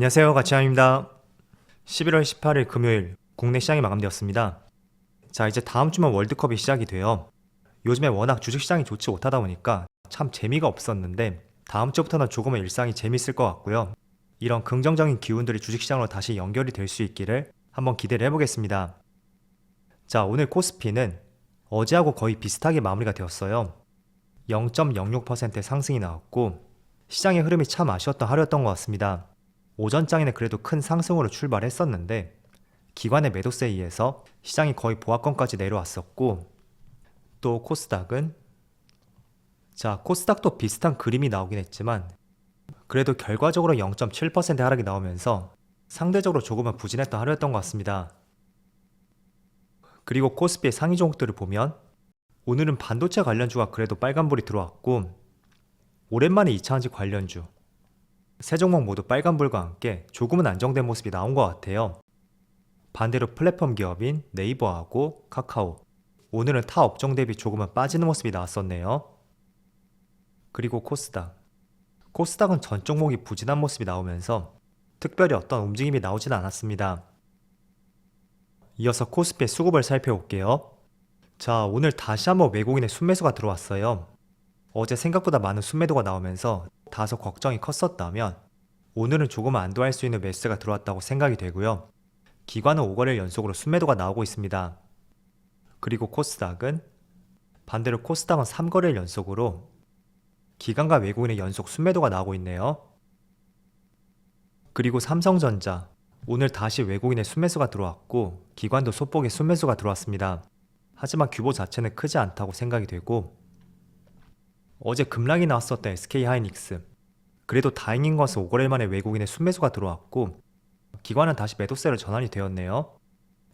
안녕하세요, 가치함입니다. 11월 18일 금요일 국내 시장이 마감되었습니다. 자, 이제 다음 주면 월드컵이 시작이 돼요. 요즘에 워낙 주식시장이 좋지 못하다 보니까 참 재미가 없었는데 다음 주부터는 조금은 일상이 재밌을 것 같고요. 이런 긍정적인 기운들이 주식시장으로 다시 연결이 될 수 있기를 한번 기대를 해보겠습니다. 자, 오늘 코스피는 어제하고 거의 비슷하게 마무리가 되었어요. 0.06% 상승이 나왔고 시장의 흐름이 참 아쉬웠던 하루였던 것 같습니다. 오전장에는 그래도 큰 상승으로 출발했었는데 기관의 매도세에 의해서 시장이 거의 보합권까지 내려왔었고, 또 코스닥도 비슷한 그림이 나오긴 했지만 그래도 결과적으로 0.7% 하락이 나오면서 상대적으로 조금은 부진했던 하루였던 것 같습니다. 그리고 코스피의 상위 종목들을 보면 오늘은 반도체 관련주가 그래도 빨간불이 들어왔고, 오랜만에 2차전지 관련주 세 종목 모두 빨간불과 함께 조금은 안정된 모습이 나온 것 같아요. 반대로 플랫폼 기업인 네이버하고 카카오, 오늘은 타 업종 대비 조금은 빠지는 모습이 나왔었네요. 그리고 코스닥은 전 종목이 부진한 모습이 나오면서 특별히 어떤 움직임이 나오진 않았습니다. 이어서 코스피의 수급을 살펴볼게요. 자, 오늘 다시 한번 외국인의 순매수가 들어왔어요. 어제 생각보다 많은 순매도가 나오면서 다소 걱정이 컸었다면 오늘은 조금은 안도할 수 있는 매수가 들어왔다고 생각이 되고요. 기관은 5거래일 연속으로 순매도가 나오고 있습니다. 그리고 반대로 코스닥은 3거래일 연속으로 기관과 외국인의 연속 순매도가 나오고 있네요. 그리고 삼성전자, 오늘 다시 외국인의 순매수가 들어왔고 기관도 소폭의 순매수가 들어왔습니다. 하지만 규모 자체는 크지 않다고 생각이 되고, 어제 급락이 나왔었던 SK하이닉스, 그래도 다행인 것은 5거래일 만에 외국인의 순매수가 들어왔고 기관은 다시 매도세로 전환이 되었네요.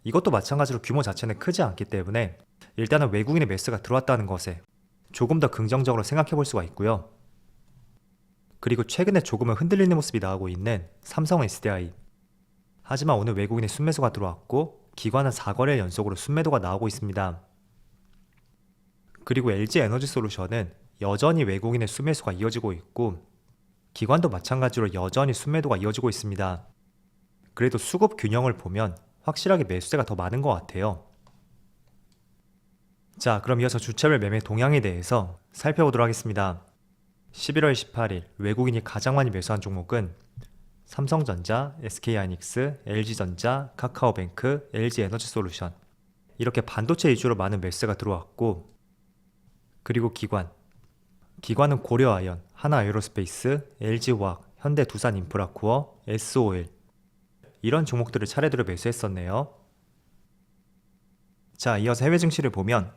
이것도 마찬가지로 규모 자체는 크지 않기 때문에 일단은 외국인의 매수가 들어왔다는 것에 조금 더 긍정적으로 생각해 볼 수가 있고요. 그리고 최근에 조금은 흔들리는 모습이 나오고 있는 삼성 SDI, 하지만 오늘 외국인의 순매수가 들어왔고 기관은 4거래일 연속으로 순매도가 나오고 있습니다. 그리고 LG에너지솔루션은 여전히 외국인의 순매수가 이어지고 있고 기관도 마찬가지로 여전히 순매도가 이어지고 있습니다. 그래도 수급 균형을 보면 확실하게 매수세가 더 많은 것 같아요. 자, 그럼 이어서 주차별 매매 동향에 대해서 살펴보도록 하겠습니다. 11월 18일 외국인이 가장 많이 매수한 종목은 삼성전자, SK하이닉스, LG전자, 카카오뱅크, LG에너지솔루션, 이렇게 반도체 위주로 많은 매수세가 들어왔고, 그리고 기관은 고려아연, 하나에어로스페이스, LG화학, 현대두산인프라코어, SOL, 이런 종목들을 차례대로 매수했었네요. 자, 이어서 해외 증시를 보면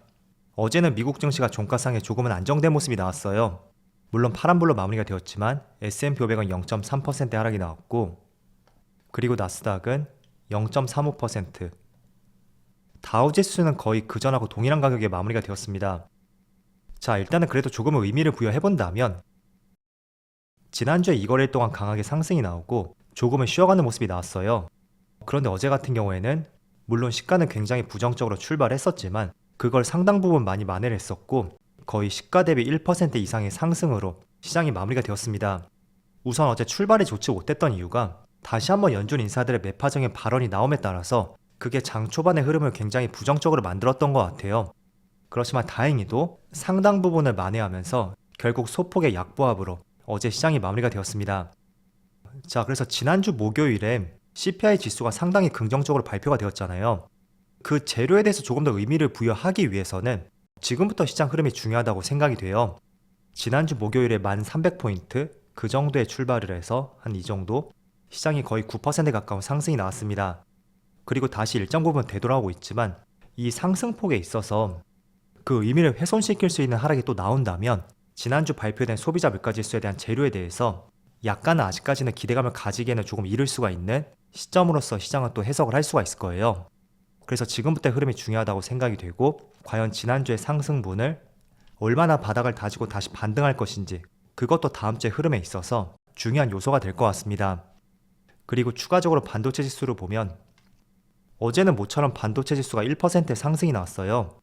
어제는 미국 증시가 종가상에 조금은 안정된 모습이 나왔어요. 물론 파란불로 마무리가 되었지만 S&P 500은 0.3% 하락이 나왔고, 그리고 나스닥은 0.35%, 다우지수는 거의 그전하고 동일한 가격에 마무리가 되었습니다. 자, 일단은 그래도 조금은 의미를 부여해본다면 지난주에 2거래일 동안 강하게 상승이 나오고 조금은 쉬어가는 모습이 나왔어요. 그런데 어제 같은 경우에는 물론 시가는 굉장히 부정적으로 출발했었지만 그걸 상당 부분 많이 만회를 했었고 거의 시가 대비 1% 이상의 상승으로 시장이 마무리가 되었습니다. 우선 어제 출발이 좋지 못했던 이유가 다시 한번 연준 인사들의 매파적인 발언이 나옴에 따라서 그게 장 초반의 흐름을 굉장히 부정적으로 만들었던 것 같아요. 그렇지만 다행히도 상당 부분을 만회하면서 결국 소폭의 약보합으로 어제 시장이 마무리가 되었습니다. 자, 그래서 지난주 목요일에 CPI 지수가 상당히 긍정적으로 발표가 되었잖아요. 그 재료에 대해서 조금 더 의미를 부여하기 위해서는 지금부터 시장 흐름이 중요하다고 생각이 돼요. 지난주 목요일에 1300포인트 그 정도에 출발을 해서 한 이 정도 시장이 거의 9% 가까운 상승이 나왔습니다. 그리고 다시 일정 부분 되돌아오고 있지만 이 상승폭에 있어서 그 의미를 훼손시킬 수 있는 하락이 또 나온다면 지난주 발표된 소비자 물가지수에 대한 재료에 대해서 약간은 아직까지는 기대감을 가지기에는 조금 이를 수가 있는 시점으로서 시장은 또 해석을 할 수가 있을 거예요. 그래서 지금부터 흐름이 중요하다고 생각이 되고, 과연 지난주의 상승분을 얼마나 바닥을 다지고 다시 반등할 것인지, 그것도 다음 주의 흐름에 있어서 중요한 요소가 될 것 같습니다. 그리고 추가적으로 반도체 지수를 보면 어제는 모처럼 반도체 지수가 1%의 상승이 나왔어요.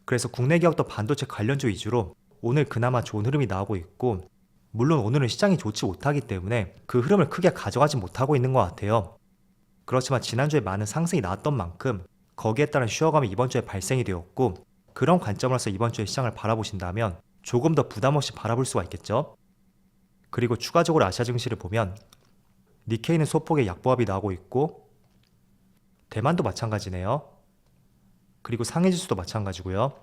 그래서 국내 기업도 반도체 관련주 위주로 오늘 그나마 좋은 흐름이 나오고 있고, 물론 오늘은 시장이 좋지 못하기 때문에 그 흐름을 크게 가져가지 못하고 있는 것 같아요. 그렇지만 지난주에 많은 상승이 나왔던 만큼 거기에 따른 쉬어감이 이번 주에 발생이 되었고, 그런 관점으로서 이번 주에 시장을 바라보신다면 조금 더 부담 없이 바라볼 수가 있겠죠. 그리고 추가적으로 아시아 증시를 보면 니케이는 소폭의 약보합이 나오고 있고, 대만도 마찬가지네요. 그리고 상해 지수도 마찬가지고요.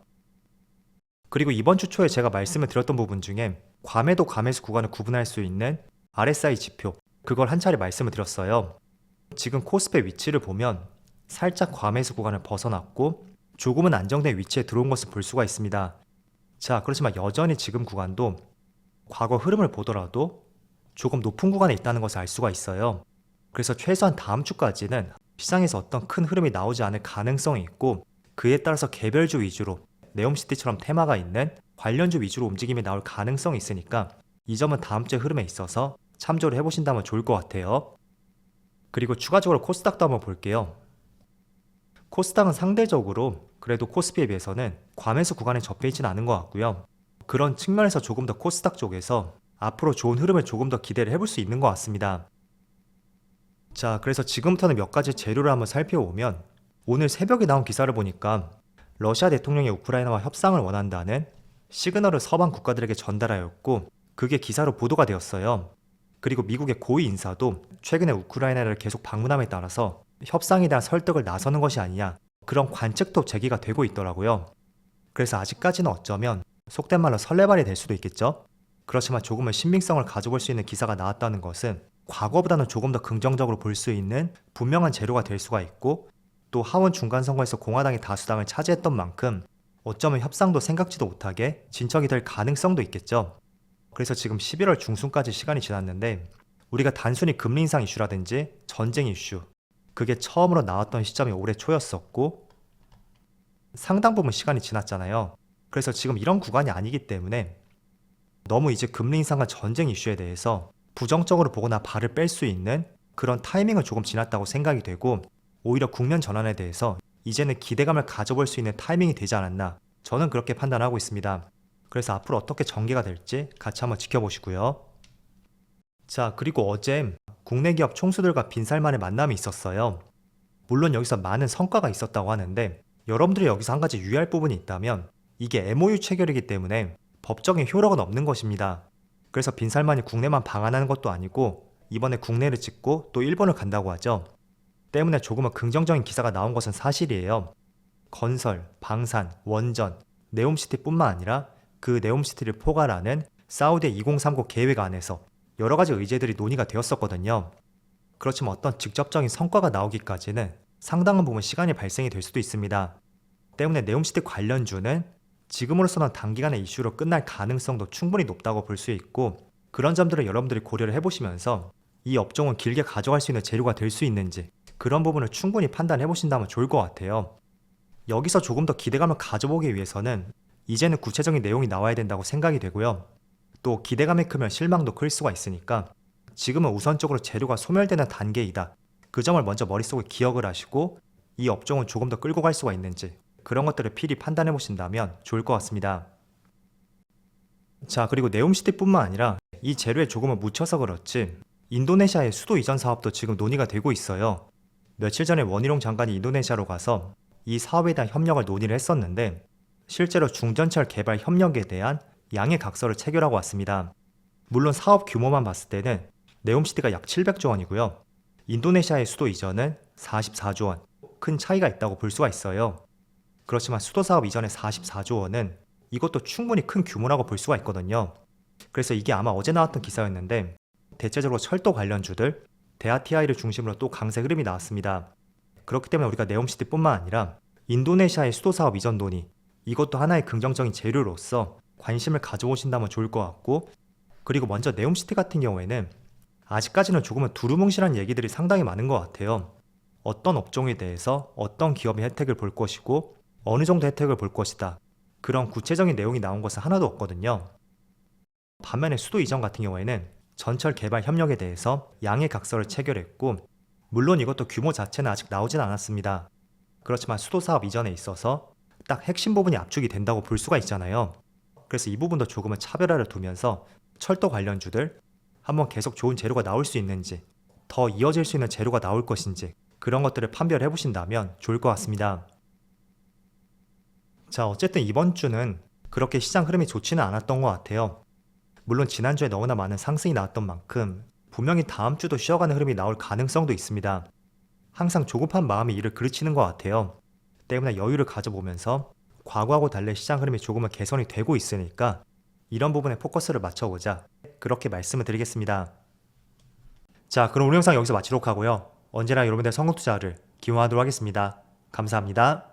그리고 이번 주 초에 제가 말씀을 드렸던 부분 중에 과매도 과매수 구간을 구분할 수 있는 RSI 지표, 그걸 한 차례 말씀을 드렸어요. 지금 코스피의 위치를 보면 살짝 과매수 구간을 벗어났고 조금은 안정된 위치에 들어온 것을 볼 수가 있습니다. 자, 그렇지만 여전히 지금 구간도 과거 흐름을 보더라도 조금 높은 구간에 있다는 것을 알 수가 있어요. 그래서 최소한 다음 주까지는 시장에서 어떤 큰 흐름이 나오지 않을 가능성이 있고, 그에 따라서 개별주 위주로 네옴시티처럼 테마가 있는 관련주 위주로 움직임이 나올 가능성이 있으니까 이 점은 다음 주의 흐름에 있어서 참조를 해보신다면 좋을 것 같아요. 그리고 추가적으로 코스닥도 한번 볼게요. 코스닥은 상대적으로 그래도 코스피에 비해서는 과매수 구간에 접해 있지는 않은 것 같고요. 그런 측면에서 조금 더 코스닥 쪽에서 앞으로 좋은 흐름을 조금 더 기대를 해볼 수 있는 것 같습니다. 자, 그래서 지금부터는 몇 가지 재료를 한번 살펴보면, 오늘 새벽에 나온 기사를 보니까 러시아 대통령이 우크라이나와 협상을 원한다는 시그널을 서방 국가들에게 전달하였고, 그게 기사로 보도가 되었어요. 그리고 미국의 고위 인사도 최근에 우크라이나를 계속 방문함에 따라서 협상에 대한 설득을 나서는 것이 아니냐, 그런 관측도 제기가 되고 있더라고요. 그래서 아직까지는 어쩌면 속된 말로 설레발이 될 수도 있겠죠. 그렇지만 조금은 신빙성을 가져볼 수 있는 기사가 나왔다는 것은 과거보다는 조금 더 긍정적으로 볼 수 있는 분명한 재료가 될 수가 있고, 또 하원 중간 선거에서 공화당이 다수당을 차지했던 만큼 어쩌면 협상도 생각지도 못하게 진척이 될 가능성도 있겠죠. 그래서 지금 11월 중순까지 시간이 지났는데, 우리가 단순히 금리 인상 이슈라든지 전쟁 이슈, 그게 처음으로 나왔던 시점이 올해 초였었고 상당 부분 시간이 지났잖아요. 그래서 지금 이런 구간이 아니기 때문에 너무 이제 금리 인상과 전쟁 이슈에 대해서 부정적으로 보거나 발을 뺄 수 있는 그런 타이밍은 조금 지났다고 생각이 되고, 오히려 국면 전환에 대해서 이제는 기대감을 가져볼 수 있는 타이밍이 되지 않았나, 저는 그렇게 판단하고 있습니다. 그래서 앞으로 어떻게 전개가 될지 같이 한번 지켜보시고요. 자, 그리고 어제 국내 기업 총수들과 빈살만의 만남이 있었어요. 물론 여기서 많은 성과가 있었다고 하는데, 여러분들이 여기서 한 가지 유의할 부분이 있다면 이게 MOU 체결이기 때문에 법적인 효력은 없는 것입니다. 그래서 빈살만이 국내만 방한하는 것도 아니고 이번에 국내를 찍고 또 일본을 간다고 하죠. 때문에 조금은 긍정적인 기사가 나온 것은 사실이에요. 건설, 방산, 원전, 네옴시티뿐만 아니라 그 네옴시티를 포괄하는 사우디의 2030 계획 안에서 여러 가지 의제들이 논의가 되었었거든요. 그렇지만 어떤 직접적인 성과가 나오기까지는 상당한 부분 시간이 발생이 될 수도 있습니다. 때문에 네옴시티 관련주는 지금으로서는 단기간의 이슈로 끝날 가능성도 충분히 높다고 볼 수 있고, 그런 점들을 여러분들이 고려를 해보시면서 이 업종은 길게 가져갈 수 있는 재료가 될 수 있는지 그런 부분을 충분히 판단해 보신다면 좋을 것 같아요. 여기서 조금 더 기대감을 가져보기 위해서는 이제는 구체적인 내용이 나와야 된다고 생각이 되고요. 또 기대감이 크면 실망도 클 수가 있으니까 지금은 우선적으로 재료가 소멸되는 단계이다, 그 점을 먼저 머릿속에 기억을 하시고 이 업종은 조금 더 끌고 갈 수가 있는지 그런 것들을 필히 판단해 보신다면 좋을 것 같습니다. 자, 그리고 네옴시티뿐만 아니라 이 재료에 조금은 묻혀서 그렇지 인도네시아의 수도 이전 사업도 지금 논의가 되고 있어요. 며칠 전에 원희룡 장관이 인도네시아로 가서 이 사업에 대한 협력을 논의를 했었는데, 실제로 중전철 개발 협력에 대한 양해 각서를 체결하고 왔습니다. 물론 사업 규모만 봤을 때는 네옴시티가 약 700조 원이고요. 인도네시아의 수도 이전은 44조 원, 큰 차이가 있다고 볼 수가 있어요. 그렇지만 수도 사업 이전의 44조 원은 이것도 충분히 큰 규모라고 볼 수가 있거든요. 그래서 이게 아마 어제 나왔던 기사였는데, 대체적으로 철도 관련주들, 대하TI를 중심으로 또 강세 흐름이 나왔습니다. 그렇기 때문에 우리가 네옴시티뿐만 아니라 인도네시아의 수도 사업 이전 논의, 이것도 하나의 긍정적인 재료로서 관심을 가져오신다면 좋을 것 같고, 그리고 먼저 네옴시티 같은 경우에는 아직까지는 조금은 두루뭉실한 얘기들이 상당히 많은 것 같아요. 어떤 업종에 대해서 어떤 기업이 혜택을 볼 것이고 어느 정도 혜택을 볼 것이다, 그런 구체적인 내용이 나온 것은 하나도 없거든요. 반면에 수도 이전 같은 경우에는 전철 개발 협력에 대해서 양해 각서를 체결했고, 물론 이것도 규모 자체는 아직 나오진 않았습니다. 그렇지만 수도 사업 이전에 있어서 딱 핵심 부분이 압축이 된다고 볼 수가 있잖아요. 그래서 이 부분도 조금은 차별화를 두면서 철도 관련주들 한번 계속 좋은 재료가 나올 수 있는지, 더 이어질 수 있는 재료가 나올 것인지 그런 것들을 판별해 보신다면 좋을 것 같습니다. 자, 어쨌든 이번 주는 그렇게 시장 흐름이 좋지는 않았던 것 같아요. 물론 지난주에 너무나 많은 상승이 나왔던 만큼 분명히 다음 주도 쉬어가는 흐름이 나올 가능성도 있습니다. 항상 조급한 마음이 이를 그르치는 것 같아요. 때문에 여유를 가져보면서 과거하고 달리 시장 흐름이 조금은 개선이 되고 있으니까 이런 부분에 포커스를 맞춰보자, 그렇게 말씀을 드리겠습니다. 자, 그럼 오늘 영상 여기서 마치도록 하고요. 언제나 여러분들의 성공 투자를 기원하도록 하겠습니다. 감사합니다.